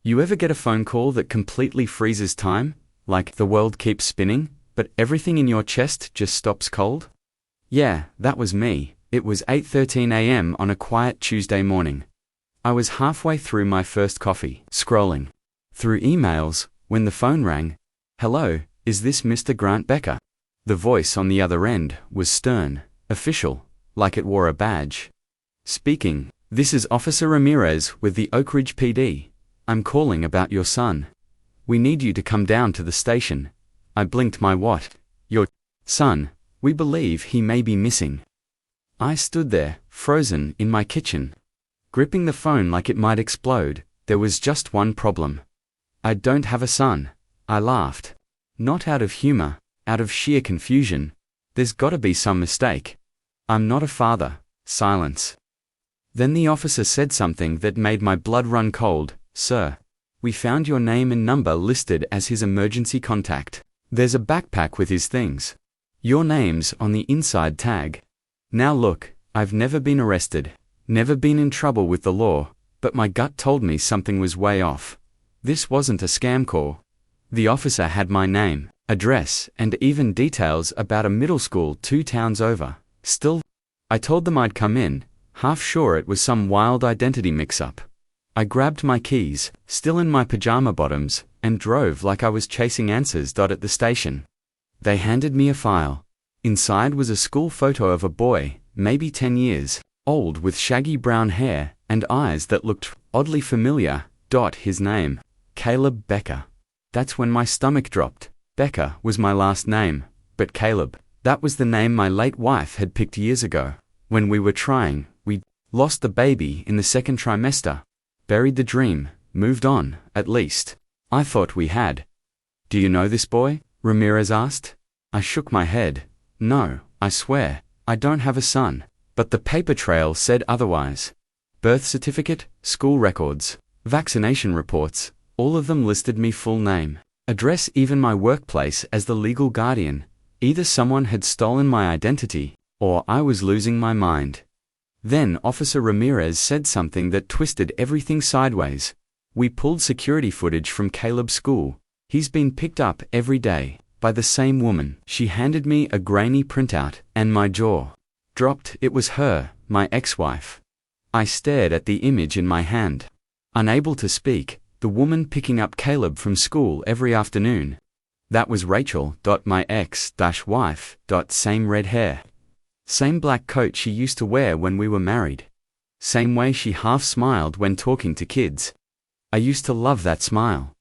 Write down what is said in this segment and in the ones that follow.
You ever get a phone call that completely freezes time? Like the world keeps spinning, but everything in your chest just stops cold? Yeah, that was me. It was 8:13 a.m. on a quiet Tuesday morning. I was halfway through my first coffee, scrolling through emails, when the phone rang. Hello, is this Mr. Grant Becker? The voice on the other end was stern, official, like it wore a badge. Speaking, this is Officer Ramirez with the Oak Ridge PD. I'm calling about your son. We need you to come down to the station. I blinked my what? Your son. We believe he may be missing. I stood there, frozen, in my kitchen, gripping the phone like it might explode. There was just one problem. I don't have a son. I laughed. Not out of humor, out of sheer confusion. There's gotta be some mistake. I'm not a father. Silence. Then the officer said something that made my blood run cold. Sir, we found your name and number listed as his emergency contact. There's a backpack with his things. Your name's on the inside tag. Now look, I've never been arrested, never been in trouble with the law, but my gut told me something was way off. This wasn't a scam call. The officer had my name, address, and even details about a middle school 2 towns over. Still, I told them I'd come in, half sure it was some wild identity mix-up. I grabbed my keys, still in my pajama bottoms, and drove like I was chasing answers. At the station, they handed me a file. Inside was a school photo of a boy, maybe 10 years old, with shaggy brown hair and eyes that looked oddly familiar. His name, Caleb Becker. That's when my stomach dropped. Becker was my last name, but Caleb, that was the name my late wife had picked years ago. When we were trying, we lost the baby in the 2nd trimester. Buried the dream, moved on, at least. I thought we had. Do you know this boy? Ramirez asked. I shook my head. No, I swear, I don't have a son. But the paper trail said otherwise. Birth certificate, school records, vaccination reports, all of them listed me full name, address, even my workplace as the legal guardian. Either someone had stolen my identity, or I was losing my mind. Then Officer Ramirez said something that twisted everything sideways. We pulled security footage from Caleb's school. He's been picked up every day by the same woman. She handed me a grainy printout, and my jaw dropped. It was her, my ex-wife. I stared at the image in my hand, unable to speak. The woman picking up Caleb from school every afternoon. That was Rachel. My ex-wife. Same red hair. Same black coat she used to wear when we were married. Same way she half smiled when talking to kids. I used to love that smile.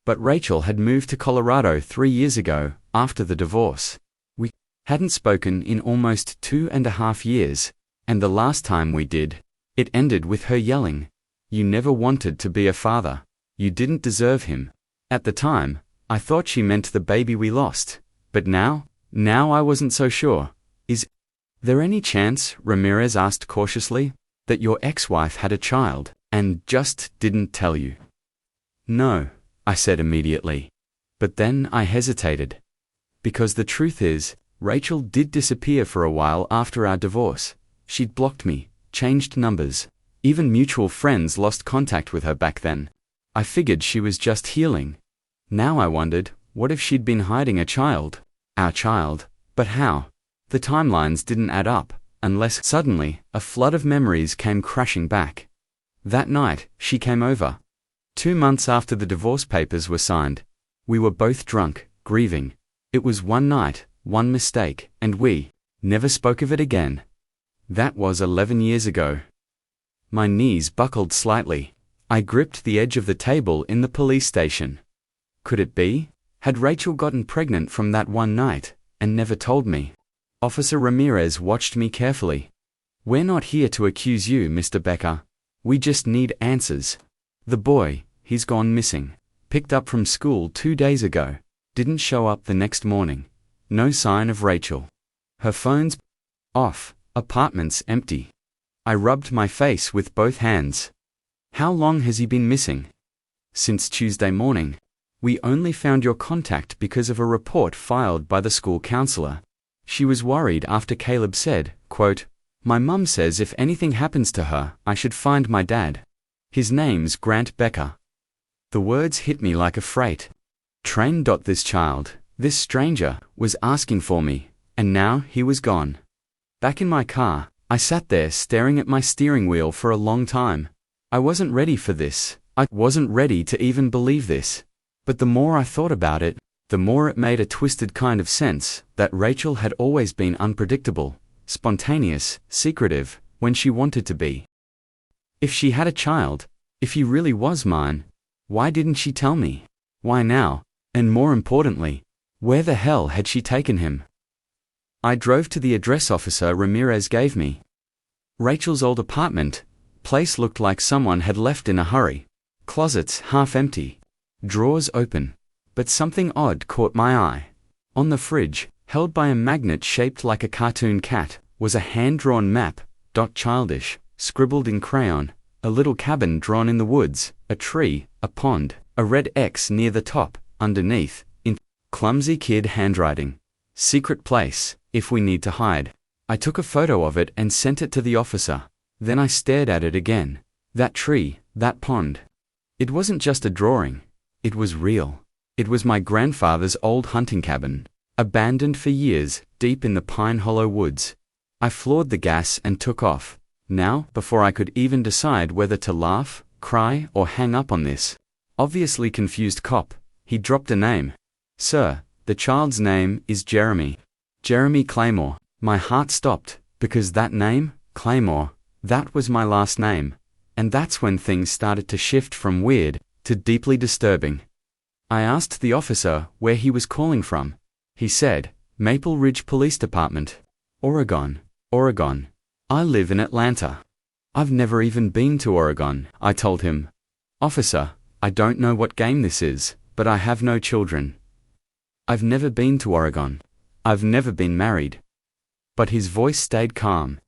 But Rachel had moved to Colorado 3 years ago, after the divorce. We hadn't spoken in almost 2.5 years, and the last time we did, it ended with her yelling, "You never wanted to be a father. You didn't deserve him." At the time, I thought she meant the baby we lost. But now I wasn't so sure. Is there any chance, Ramirez asked cautiously, that your ex-wife had a child, and just didn't tell you? No, I said immediately. But then I hesitated. Because the truth is, Rachel did disappear for a while after our divorce. She'd blocked me, changed numbers. Even mutual friends lost contact with her back then. I figured she was just healing. Now I wondered, what if she'd been hiding a child? Our child. But how? The timelines didn't add up, unless suddenly a flood of memories came crashing back. That night, she came over. 2 months after the divorce papers were signed. We were both drunk, grieving. It was one night, one mistake, and we never spoke of it again. That was 11 years ago. My knees buckled slightly. I gripped the edge of the table in the police station. Could it be? Had Rachel gotten pregnant from that one night, and never told me? Officer Ramirez watched me carefully. We're not here to accuse you, Mr. Becker. We just need answers. The boy, he's gone missing. Picked up from school 2 days ago. Didn't show up the next morning. No sign of Rachel. Her phone's off. Apartment's empty. I rubbed my face with both hands. How long has he been missing? Since Tuesday morning. We only found your contact because of a report filed by the school counselor. She was worried after Caleb said, quote, "My mum says if anything happens to her, I should find my dad. His name's Grant Becker." The words hit me like a freight train. This child, this stranger, was asking for me, and now he was gone. Back in my car, I sat there staring at my steering wheel for a long time. I wasn't ready for this. I wasn't ready to even believe this. But the more I thought about it, the more it made a twisted kind of sense that Rachel had always been unpredictable, spontaneous, secretive, when she wanted to be. If she had a child, if he really was mine, why didn't she tell me? Why now? And more importantly, where the hell had she taken him? I drove to the address Officer Ramirez gave me. Rachel's old apartment. Place looked like someone had left in a hurry. Closets half empty. Drawers open. But something odd caught my eye. On the fridge, held by a magnet shaped like a cartoon cat, was a hand-drawn map, childish, scribbled in crayon, a little cabin drawn in the woods, a tree, a pond, a red X near the top, underneath, in clumsy kid handwriting. Secret place, if we need to hide. I took a photo of it and sent it to the officer. Then I stared at it again. That tree, that pond. It wasn't just a drawing. It was real. It was my grandfather's old hunting cabin, abandoned for years, deep in the Pine Hollow woods. I floored the gas and took off. Now, before I could even decide whether to laugh, cry, or hang up on this obviously confused cop, he dropped a name. Sir, the child's name is Jeremy. Jeremy Claymore. My heart stopped, because that name, Claymore, that was my last name. And that's when things started to shift from weird to deeply disturbing. I asked the officer where he was calling from. He said, Maple Ridge Police Department. Oregon. Oregon. I live in Atlanta. I've never even been to Oregon, I told him. Officer, I don't know what game this is, but I have no children. I've never been to Oregon. I've never been married. But his voice stayed calm.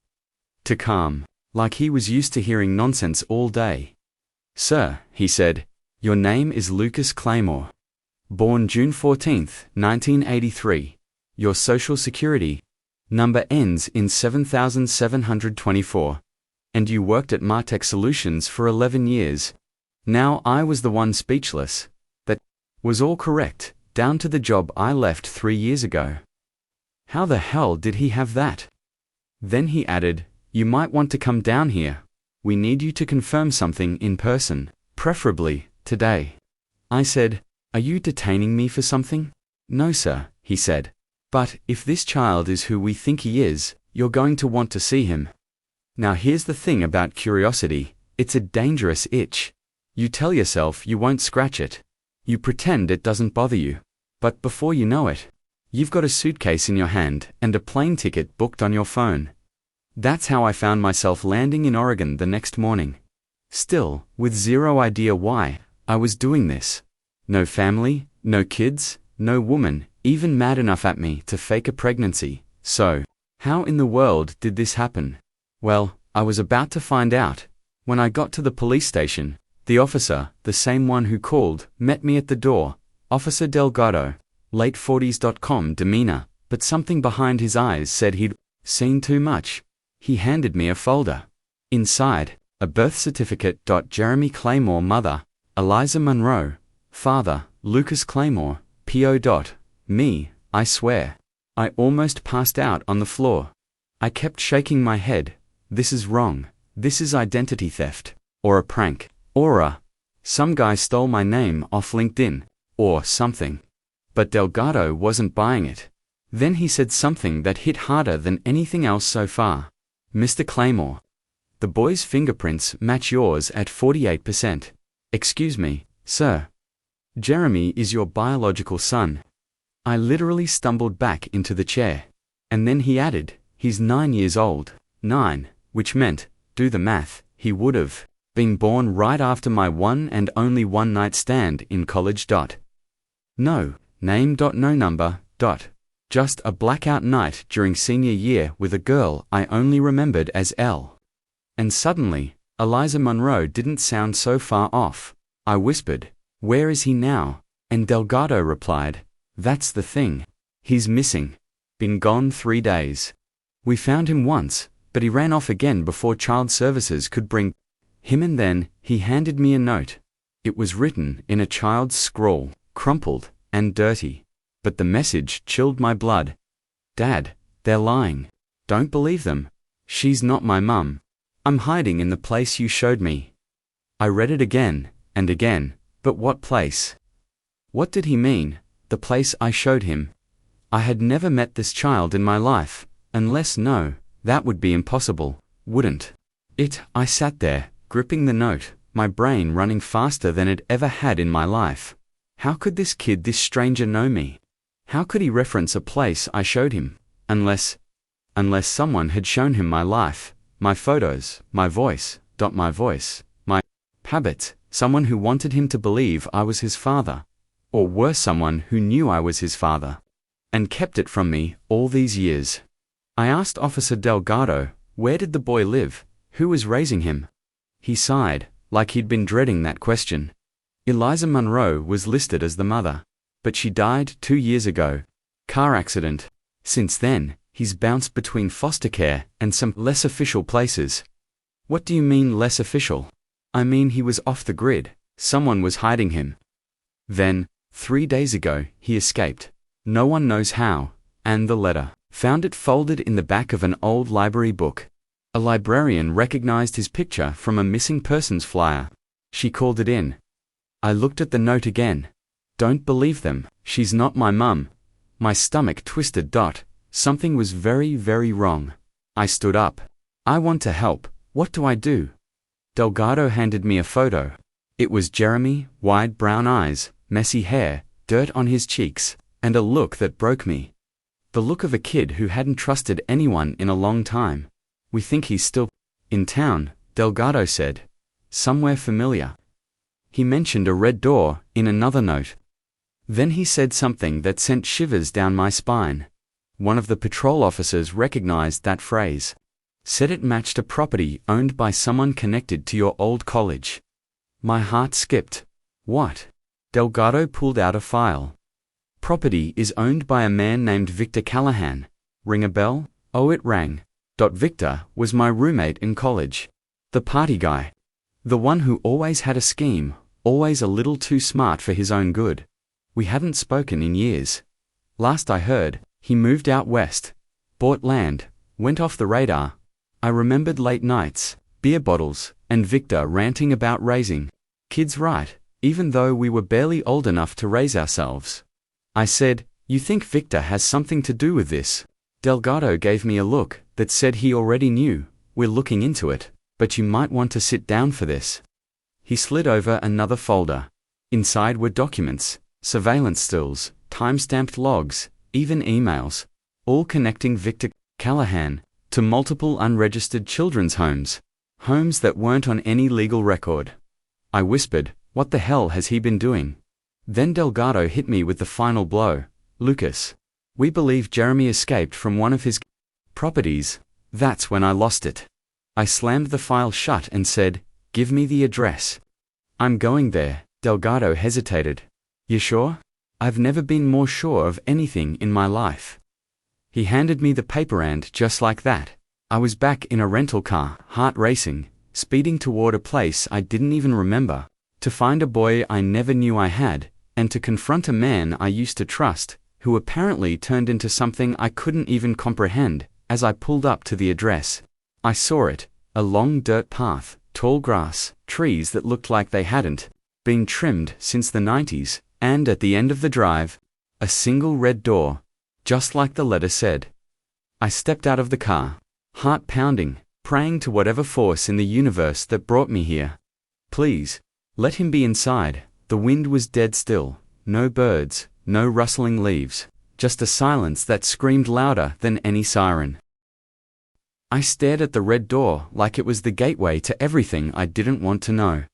Too calm, like he was used to hearing nonsense all day. Sir, he said, your name is Lucas Claymore. Born June 14, 1983. Your social security number ends in 7724. And you worked at Martech Solutions for 11 years. Now I was the one speechless. That was all correct, down to the job I left 3 years ago. How the hell did he have that? Then he added, you might want to come down here. We need you to confirm something in person, preferably today. I said, are you detaining me for something? No, sir, he said. But if this child is who we think he is, you're going to want to see him. Now here's the thing about curiosity, it's a dangerous itch. You tell yourself you won't scratch it. You pretend it doesn't bother you. But before you know it, you've got a suitcase in your hand and a plane ticket booked on your phone. That's how I found myself landing in Oregon the next morning. Still, with zero idea why I was doing this. No family, no kids, no woman, even mad enough at me to fake a pregnancy. So, how in the world did this happen? Well, I was about to find out. When I got to the police station, the officer, the same one who called, met me at the door. Officer Delgado, late 40s. Demeanor, but something behind his eyes said he'd seen too much. He handed me a folder. Inside, a birth certificate. Jeremy Claymore, mother, Eliza Monroe, father, Lucas Claymore, P.O. Me, I swear. I almost passed out on the floor. I kept shaking my head. This is wrong. This is identity theft. Or a prank. Or some guy stole my name off LinkedIn. Or something. But Delgado wasn't buying it. Then he said something that hit harder than anything else so far. Mr. Claymore, the boy's fingerprints match yours at 48%. Excuse me, sir. Jeremy is your biological son. I literally stumbled back into the chair. And then he added, he's 9 years old. 9, which meant, do the math, he would have been born right after my one and only one-night stand in college. No name. No number. Just a blackout night during senior year with a girl I only remembered as L. And suddenly, Eliza Monroe didn't sound so far off. I whispered, where is he now? And Delgado replied, that's the thing. He's missing. Been gone 3 days. We found him once, but he ran off again before child services could bring him, and then he handed me a note. It was written in a child's scrawl, crumpled and dirty. But the message chilled my blood. Dad, they're lying. Don't believe them. She's not my mum. I'm hiding in the place you showed me. I read it again and again, but what place? What did he mean, the place I showed him? I had never met this child in my life, unless no, that would be impossible, wouldn't it? I sat there, gripping the note, my brain running faster than it ever had in my life. How could this kid, this stranger, know me? How could he reference a place I showed him? Unless someone had shown him my life, my photos, my voice, my habits, someone who wanted him to believe I was his father. Or worse, someone who knew I was his father and kept it from me all these years. I asked Officer Delgado, where did the boy live? Who was raising him? He sighed, like he'd been dreading that question. Eliza Monroe was listed as the mother, but she died 2 years ago. Car accident. Since then, he's bounced between foster care and some less official places. What do you mean less official? I mean he was off the grid. Someone was hiding him. Then, 3 days ago, he escaped. No one knows how, and the letter. Found it folded in the back of an old library book. A librarian recognized his picture from a missing persons flyer. She called it in. I looked at the note again. Don't believe them. She's not my mum. My stomach twisted. Something was very, very wrong. I stood up. I want to help. What do I do? Delgado handed me a photo. It was Jeremy, wide brown eyes, messy hair, dirt on his cheeks, and a look that broke me. The look of a kid who hadn't trusted anyone in a long time. We think he's still in town, Delgado said. Somewhere familiar. He mentioned a red door in another note. Then he said something that sent shivers down my spine. One of the patrol officers recognized that phrase. Said it matched a property owned by someone connected to your old college. My heart skipped. What? Delgado pulled out a file. Property is owned by a man named Victor Callahan. Ring a bell? Oh, it rang. Victor was my roommate in college. The party guy. The one who always had a scheme, always a little too smart for his own good. We hadn't spoken in years. Last I heard, he moved out west, bought land, went off the radar. I remembered late nights, beer bottles, and Victor ranting about raising kids right, even though we were barely old enough to raise ourselves. I said, you think Victor has something to do with this? Delgado gave me a look that said he already knew. We're looking into it, but you might want to sit down for this. He slid over another folder. Inside were documents, surveillance stills, time-stamped logs, even emails, all connecting Victor Callahan to multiple unregistered children's homes, homes that weren't on any legal record. I whispered, what the hell has he been doing? Then Delgado hit me with the final blow. Lucas, we believe Jeremy escaped from one of his properties. That's when I lost it. I slammed the file shut and said, give me the address. I'm going there. Delgado hesitated. You sure? I've never been more sure of anything in my life. He handed me the paper and just like that, I was back in a rental car, heart racing, speeding toward a place I didn't even remember, to find a boy I never knew I had, and to confront a man I used to trust, who apparently turned into something I couldn't even comprehend. As I pulled up to the address, I saw it, a long dirt path, tall grass, trees that looked like they hadn't been trimmed since the 90s, and at the end of the drive, a single red door, just like the letter said. I stepped out of the car, heart pounding, praying to whatever force in the universe that brought me here. Please, let him be inside. The wind was dead still, no birds, no rustling leaves, just a silence that screamed louder than any siren. I stared at the red door like it was the gateway to everything I didn't want to know.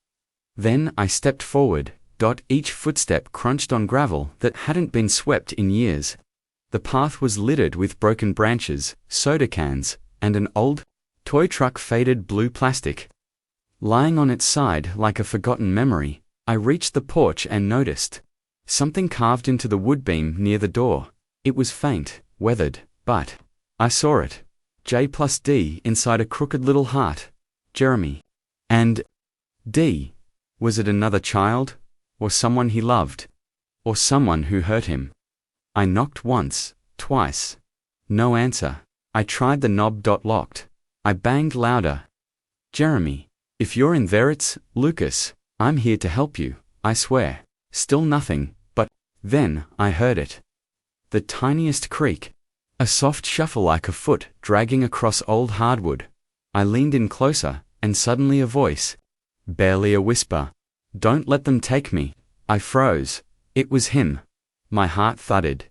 Then I stepped forward. Each footstep crunched on gravel that hadn't been swept in years. The path was littered with broken branches, soda cans, and an old toy truck, faded blue plastic. Lying on its side like a forgotten memory, I reached the porch and noticed something carved into the wood beam near the door. It was faint, weathered, but I saw it. J+D inside a crooked little heart. Jeremy. And D. Was it another child? Or someone he loved? Or someone who hurt him? I knocked once, twice. No answer. I tried the knob. Locked. I banged louder. Jeremy, if you're in there, it's Lucas. I'm here to help you, I swear. Still nothing, but then I heard it. The tiniest creak. A soft shuffle like a foot dragging across old hardwood. I leaned in closer, and suddenly a voice. Barely a whisper. Don't let them take me. I froze. It was him. My heart thudded.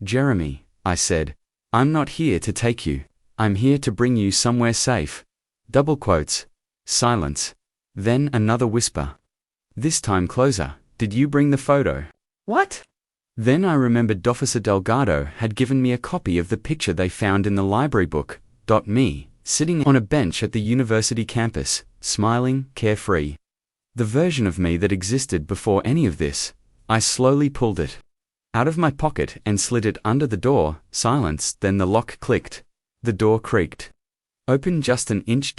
Jeremy, I said, I'm not here to take you. I'm here to bring you somewhere safe. Double quotes. Silence. Then another whisper. This time closer. Did you bring the photo? What? Then I remembered Officer Delgado had given me a copy of the picture they found in the library book. Me, sitting on a bench at the university campus, smiling, carefree. The version of me that existed before any of this. I slowly pulled it out of my pocket and slid it under the door. Silence. Then the lock clicked. The door creaked. Open just an inch.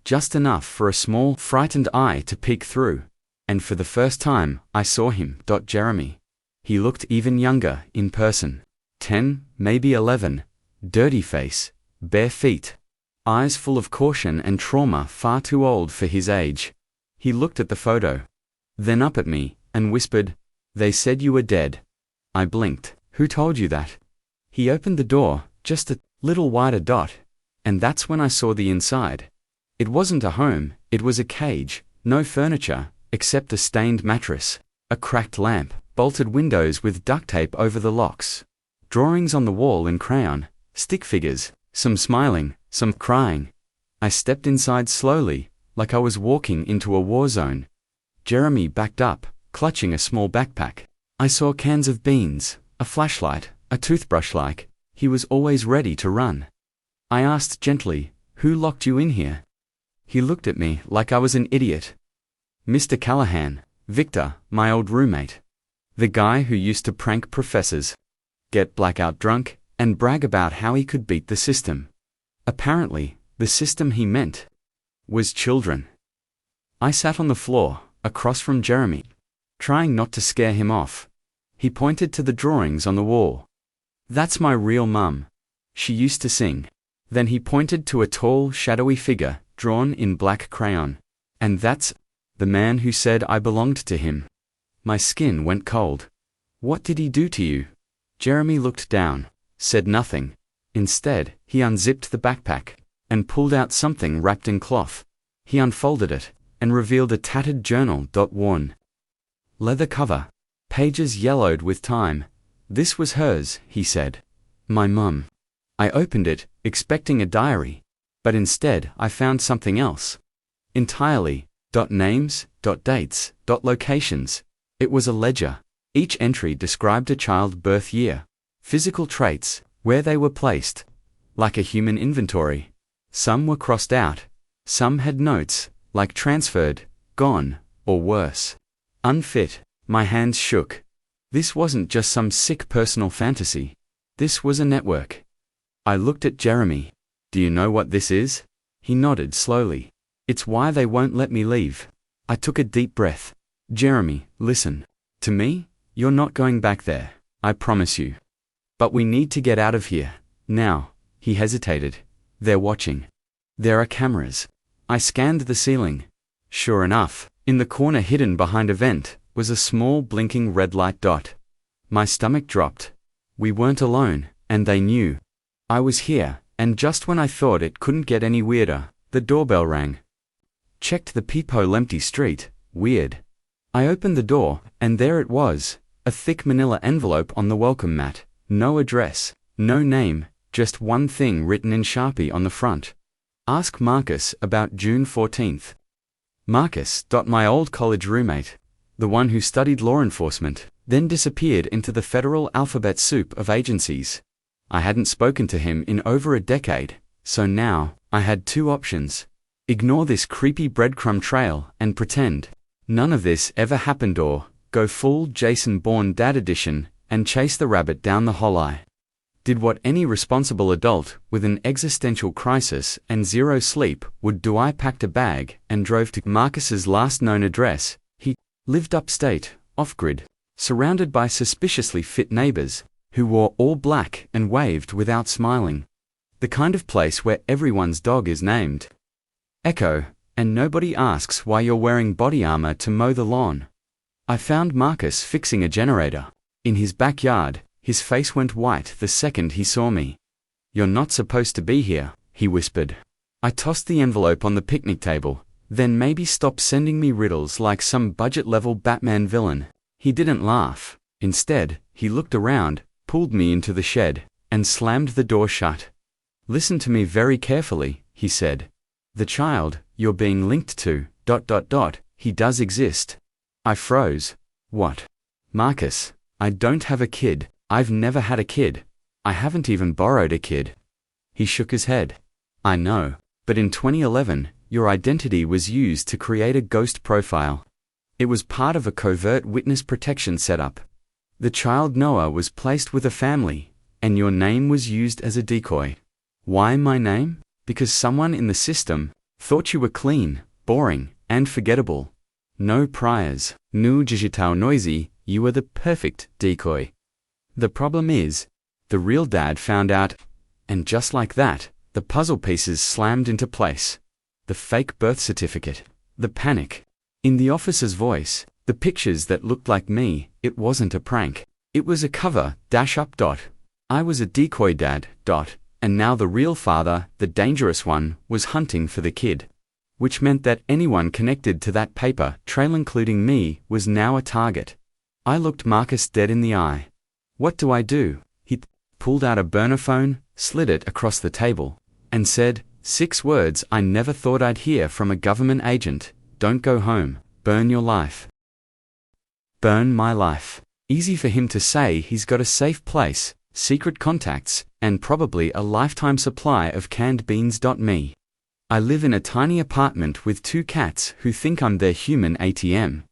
Just enough for a small, frightened eye to peek through. And for the first time, I saw him. Jeremy. He looked even younger in person. 10, maybe 11. Dirty face, bare feet. Eyes full of caution and trauma, far too old for his age. He looked at the photo. Then up at me, and whispered, They said you were dead. I blinked. Who told you that? He opened the door, just a little wider. And that's when I saw the inside. It wasn't a home, it was a cage. No furniture, except a stained mattress, a cracked lamp, bolted windows with duct tape over the locks. Drawings on the wall in crayon, stick figures, some smiling, some crying. I stepped inside slowly, like I was walking into a war zone. Jeremy backed up, clutching a small backpack. I saw cans of beans, a flashlight, a toothbrush. Like he was always ready to run. I asked gently, Who locked you in here? He looked at me like I was an idiot. Mr. Callahan, Victor, my old roommate. The guy who used to prank professors, get blackout drunk, and brag about how he could beat the system. Apparently, the system he meant was children. I sat on the floor, across from Jeremy, trying not to scare him off. He pointed to the drawings on the wall. That's my real mum. She used to sing. Then he pointed to a tall, shadowy figure, drawn in black crayon. And that's the man who said I belonged to him. My skin went cold. What did he do to you? Jeremy looked down, said nothing. Instead, he unzipped the backpack and pulled out something wrapped in cloth. He unfolded it and revealed a tattered journal. Worn leather cover, pages yellowed with time. This was hers, he said. My mum. I opened it, expecting a diary, but instead I found something else. Entirely. Names, dates, locations. It was a ledger. Each entry described a child's birth year, physical traits, where they were placed, like a human inventory. Some were crossed out. Some had notes, like transferred, gone, or worse, unfit. My hands shook. This wasn't just some sick personal fantasy. This was a network. I looked at Jeremy. Do you know what this is? He nodded slowly. It's why they won't let me leave. I took a deep breath. Jeremy, listen. To me, you're not going back there. I promise you. But we need to get out of here. Now. He hesitated. They're watching. There are cameras. I scanned the ceiling. Sure enough, in the corner hidden behind a vent, was a small blinking red light dot. My stomach dropped. We weren't alone, and they knew. I was here, and just when I thought it couldn't get any weirder, the doorbell rang. Checked the peephole. Empty street. Weird. I opened the door, and there it was, a thick manila envelope on the welcome mat. No address, no name, just one thing written in Sharpie on the front. Ask Marcus about June 14th. Marcus. My old college roommate, the one who studied law enforcement, then disappeared into the federal alphabet soup of agencies. I hadn't spoken to him in over a decade, so now I had two options. Ignore this creepy breadcrumb trail and pretend none of this ever happened, or go full Jason Bourne Dad Edition and chase the rabbit down the hollow. Did what any responsible adult with an existential crisis and zero sleep would do. I packed a bag and drove to Marcus's last known address. He Lived upstate, off-grid, surrounded by suspiciously fit neighbors, who wore all black and waved without smiling. The kind of place where everyone's dog is named Echo, and nobody asks why you're wearing body armor to mow the lawn. I found Marcus fixing a generator. In his backyard, his face went white the second he saw me. "You're not supposed to be here," he whispered. I tossed the envelope on the picnic table. "Then maybe stop sending me riddles like some budget-level Batman villain." He didn't laugh. Instead, he looked around, pulled me into the shed, and slammed the door shut. "Listen to me very carefully," he said. "The child you're being linked to, he does exist." I froze. "What?" "Marcus, I don't have a kid. I've never had a kid. I haven't even borrowed a kid." He shook his head. "I know, but in 2011, your identity was used to create a ghost profile. It was part of a covert witness protection setup. The child Noah was placed with a family, and your name was used as a decoy." "Why my name?" "Because someone in the system thought you were clean, boring, and forgettable. No priors, no digital noisy, you were the perfect decoy. The problem is, the real dad found out, and just like that, the puzzle pieces slammed into place. The fake birth certificate, the panic. In the officer's voice, the pictures that looked like me, it wasn't a prank. It was a cover, -up. I was a decoy dad, and now the real father, the dangerous one, was hunting for the kid. Which meant that anyone connected to that paper trail, including me, was now a target. I looked Marcus dead in the eye. "What do I do?" He pulled out a burner phone, slid it across the table, and said, 6 words I never thought I'd hear from a government agent: "Don't go home, burn your life." Burn my life. Easy for him to say. He's got a safe place, secret contacts, and probably a lifetime supply of canned beans. Me. I live in a tiny apartment with 2 cats who think I'm their human ATM.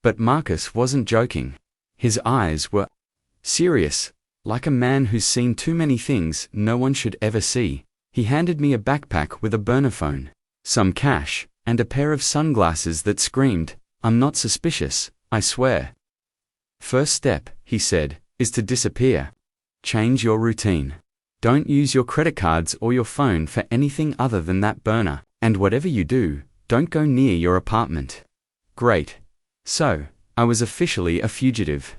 But Marcus wasn't joking. His eyes were serious, like a man who's seen too many things no one should ever see. He handed me a backpack with a burner phone, some cash, and a pair of sunglasses that screamed, "I'm not suspicious, I swear." "First step," he said, "is to disappear. Change your routine. Don't use your credit cards or your phone for anything other than that burner, and whatever you do, don't go near your apartment." Great. So, I was officially a fugitive.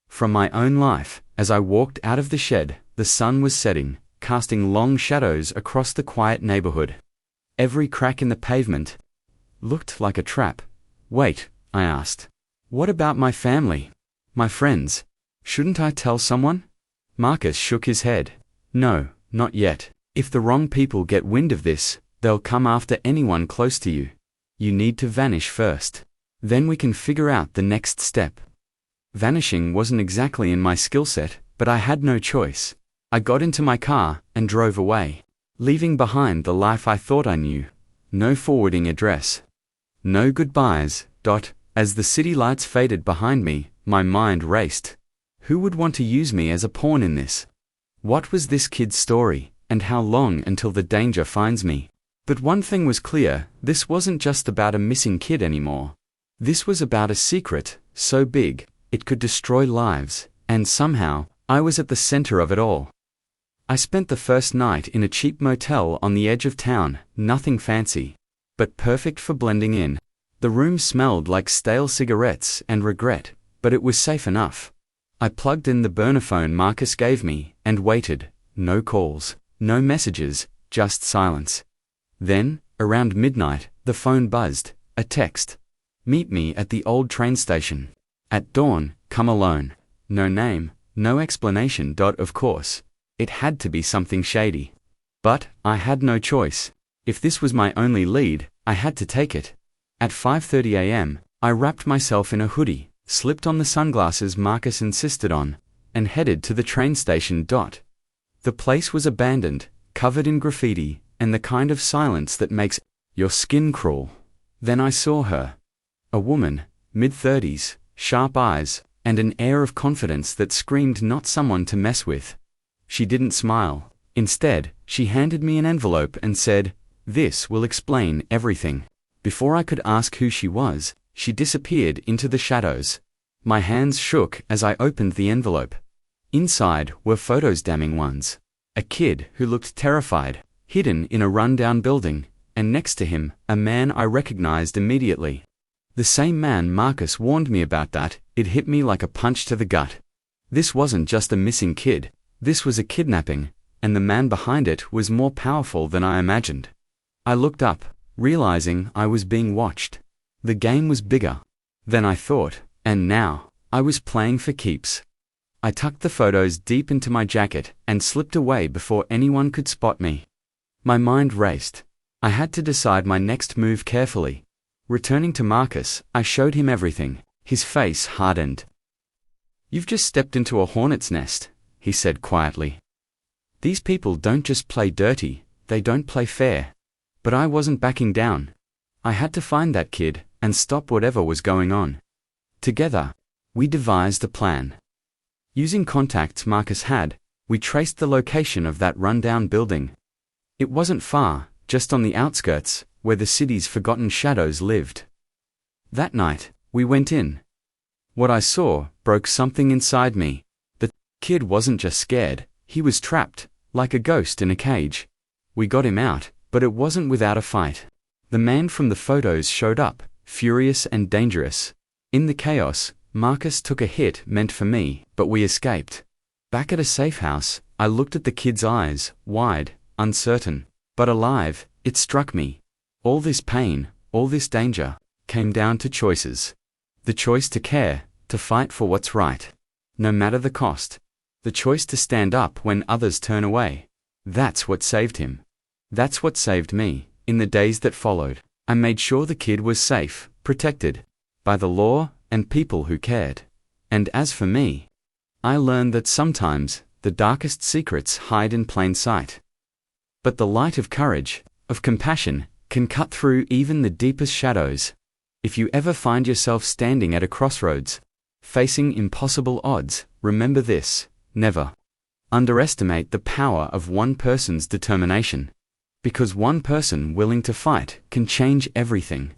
From my own life, as I walked out of the shed, the sun was setting, casting long shadows across the quiet neighborhood. Every crack in the pavement looked like a trap. "Wait," I asked. "What about my family? My friends? Shouldn't I tell someone?" Marcus shook his head. "No, not yet. If the wrong people get wind of this, they'll come after anyone close to you. You need to vanish first. Then we can figure out the next step." Vanishing wasn't exactly in my skill set, but I had no choice. I got into my car and drove away, leaving behind the life I thought I knew. No forwarding address. No goodbyes. As the city lights faded behind me, my mind raced. Who would want to use me as a pawn in this? What was this kid's story, and how long until the danger finds me? But one thing was clear, this wasn't just about a missing kid anymore. This was about a secret, so big, it could destroy lives, and somehow, I was at the center of it all. I spent the first night in a cheap motel on the edge of town, nothing fancy, but perfect for blending in. The room smelled like stale cigarettes and regret, but it was safe enough. I plugged in the burner phone Marcus gave me, and waited. No calls, no messages, just silence. Then, around midnight, the phone buzzed, a text. "Meet me at the old train station. At dawn, come alone." No name, no explanation. Of course, it had to be something shady. But I had no choice. If this was my only lead, I had to take it. At 5:30 a.m., I wrapped myself in a hoodie, slipped on the sunglasses Marcus insisted on, and headed to the train station. The place was abandoned, covered in graffiti, and the kind of silence that makes your skin crawl. Then I saw her. A woman, mid-30s, sharp eyes, and an air of confidence that screamed not someone to mess with. She didn't smile. Instead, she handed me an envelope and said, "This will explain everything." Before I could ask who she was, she disappeared into the shadows. My hands shook as I opened the envelope. Inside were photos, damning ones. A kid who looked terrified, hidden in a rundown building, and next to him, a man I recognized immediately. The same man Marcus warned me about. That it hit me like a punch to the gut. This wasn't just a missing kid, this was a kidnapping, and the man behind it was more powerful than I imagined. I looked up, realizing I was being watched. The game was bigger than I thought, and now I was playing for keeps. I tucked the photos deep into my jacket and slipped away before anyone could spot me. My mind raced. I had to decide my next move carefully. Returning to Marcus, I showed him everything. His face hardened. "You've just stepped into a hornet's nest," he said quietly. "These people don't just play dirty, they don't play fair." But I wasn't backing down. I had to find that kid and stop whatever was going on. Together, we devised a plan. Using contacts Marcus had, we traced the location of that rundown building. It wasn't far, just on the outskirts, where the city's forgotten shadows lived. That night, we went in. What I saw broke something inside me. The kid wasn't just scared, he was trapped, like a ghost in a cage. We got him out, but it wasn't without a fight. The man from the photos showed up, furious and dangerous. In the chaos, Marcus took a hit meant for me, but we escaped. Back at a safe house, I looked at the kid's eyes, wide, uncertain, but alive. It struck me. All this pain, all this danger, came down to choices. The choice to care, to fight for what's right, no matter the cost. The choice to stand up when others turn away. That's what saved him. That's what saved me. In the days that followed, I made sure the kid was safe, protected by the law and people who cared. And as for me, I learned that sometimes the darkest secrets hide in plain sight. But the light of courage, of compassion, can cut through even the deepest shadows. If you ever find yourself standing at a crossroads, facing impossible odds, remember this: never underestimate the power of one person's determination. Because one person willing to fight can change everything.